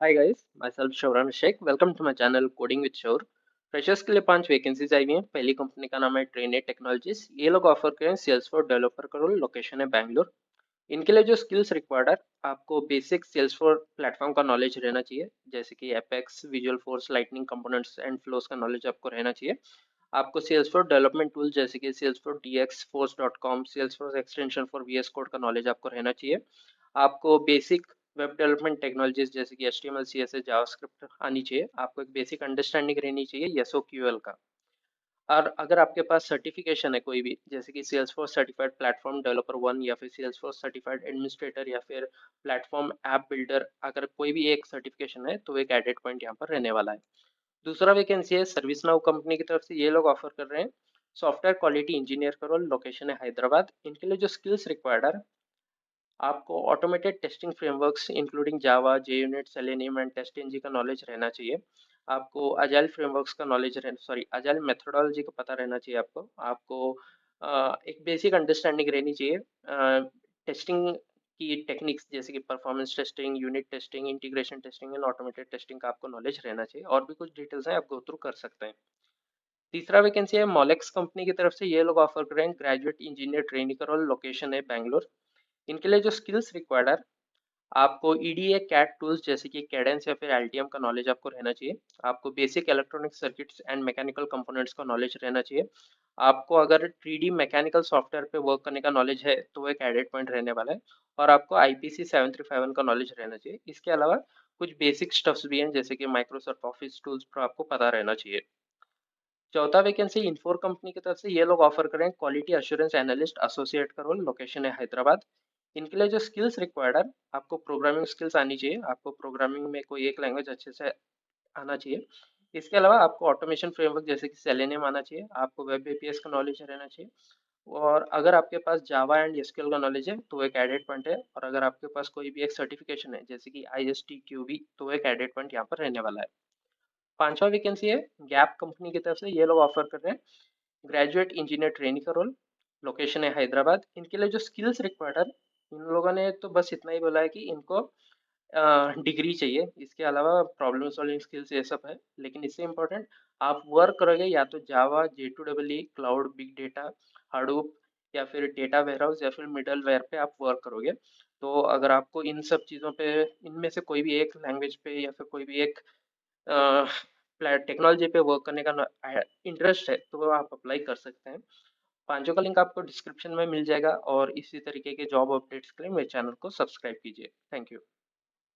Hi guys, myself Shauran Sheikh. Welcome to my channel Coding with Shaur. Freshers के लिए 5 vacancies आई हुई हैं। पहली कंपनी का नाम है ट्रेने टेक्नोलॉजीज। ये लोग ऑफर करें सेल्स फॉर डेवलपर का रोल, लोकेशन है बैंगलोर। इनके लिए जो स्किल्स रिक्वायर्ड है, आपको बेसिक सेल्स फॉर प्लेटफॉर्म का नॉलेज रहना चाहिए, जैसे कि apex, visual force, lightning components and flows का नॉलेज आपको रहना चाहिए। आपको सेल्स फॉर डेवलपमेंट टूल जैसे कि Salesforce DX, force dot com, Salesforce extension for VS code का नॉलेज आपको रहना चाहिए। आपको बेसिक वेब डेवलपमेंट टेक्नोलॉजीज जैसे कि HTML, CSS, जावास्क्रिप्ट आनी चाहिए। आपको एक बेसिक अंडरस्टैंडिंग रहनी चाहिए SOQL का। और अगर आपके पास सर्टिफिकेशन है कोई भी, जैसे कि Salesforce सर्टिफाइड प्लेटफॉर्म डेवलपर 1 या फिर Salesforce सर्टिफाइड एडमिनिस्ट्रेटर या फिर प्लेटफॉर्म ऐप बिल्डर, अगर कोई भी एक सर्टिफिकेशन है तो एक एडेड पॉइंट यहाँ पर रहने वाला है। दूसरा वैकेंसी है सर्विस नाउ कंपनी की तरफ से। ये लोग ऑफर कर रहे हैं सॉफ्टवेयर क्वालिटी इंजीनियर का रोल, लोकेशन है हैदराबाद। इनके लिए जो स्किल्स रिक्वायर्ड है, आपको automated testing frameworks including Java, JUnit, Selenium and TestNG का नॉलेज रहना चाहिए। आपको अजाइल फ्रेमवर्क्स का नॉलेज अजाइल मेथोडोलॉजी का पता रहना चाहिए। आपको एक बेसिक अंडरस्टैंडिंग रहनी चाहिए टेस्टिंग की टेक्निक्स, जैसे कि performance testing, unit testing, integration testing and automated testing का आपको नॉलेज रहना चाहिए। और भी कुछ डिटेल्स हैं, आप गो थ्रू कर सकते हैं। तीसरा वैकेंसी है मॉलेक्स कंपनी की तरफ से। ये लोग ऑफर कर रहे हैं ग्रेजुएट इंजीनियर ट्रेनिंग का रोल, लोकेशन है बैंगलोर। इनके लिए जो स्किल्स रिक्वायर्ड है, आपको EDA कैड टूल्स जैसे कि कैडेंस या फिर LTM का नॉलेज आपको रहना चाहिए। आपको basic electronic circuits and mechanical components का नॉलेज रहना चाहिए। आपको अगर 3D मैकेनिकल सॉफ्टवेयर पे वर्क करने का नॉलेज है तो वो एक एडेड पॉइंट रहने वाला है। और आपको IPC 7351 का नॉलेज रहना चाहिए। इसके अलावा कुछ बेसिक स्टफ्स भी हैं, जैसे कि माइक्रोसॉफ्ट ऑफिस टूल्स पर आपको पता रहना चाहिए। चौथा वैकेंसी इन्फोर कंपनी की तरफ से। ये लोग ऑफर करें क्वालिटी अश्योरेंस एनालिस्ट एसोसिएट का रोल, लोकेशन है हैदराबाद। इनके लिए जो स्किल्स रिक्वायर्ड है, आपको प्रोग्रामिंग स्किल्स आनी चाहिए। आपको प्रोग्रामिंग में कोई एक लैंग्वेज अच्छे से आना चाहिए। इसके अलावा आपको ऑटोमेशन फ्रेमवर्क जैसे कि सेलेनियम आना चाहिए। आपको वेब APIs का नॉलेज रहना चाहिए। और अगर आपके पास जावा एंड SQL का नॉलेज है तो एक एडेड पॉइंट है। और अगर आपके पास कोई भी एक सर्टिफिकेशन है जैसे कि ISTQB, तो एक एडेड पॉइंट यहाँ पर रहने वाला है। पांचवा वैकेंसी है गैप कंपनी की तरफ से। ये लोग ऑफर कर रहे हैं ग्रेजुएट इंजीनियर ट्रेनिंग का रोल, लोकेशन है हैदराबाद। इनके लिए जो स्किल्स रिक्वायर्ड है, इन लोगों ने तो बस इतना ही बोला है कि इनको डिग्री चाहिए। इसके अलावा प्रॉब्लम सॉल्विंग स्किल्स ये सब है, लेकिन इससे इम्पोर्टेंट आप वर्क करोगे या तो जावा, J2EE, cloud, big data, Hadoop या फिर डेटा वेयरहाउस या फिर मिडल वेयर पे आप वर्क करोगे। तो अगर आपको इन सब चीज़ों पे, इनमें से कोई भी एक लैंग्वेज पे या फिर कोई भी एक टेक्नोलॉजी पे वर्क करने का इंटरेस्ट है तो आप अप्लाई कर सकते हैं। पांचों का लिंक आपको डिस्क्रिप्शन में मिल जाएगा। और इसी तरीके के जॉब अपडेट्स के लिए मेरे चैनल को सब्सक्राइब कीजिए। Thank you.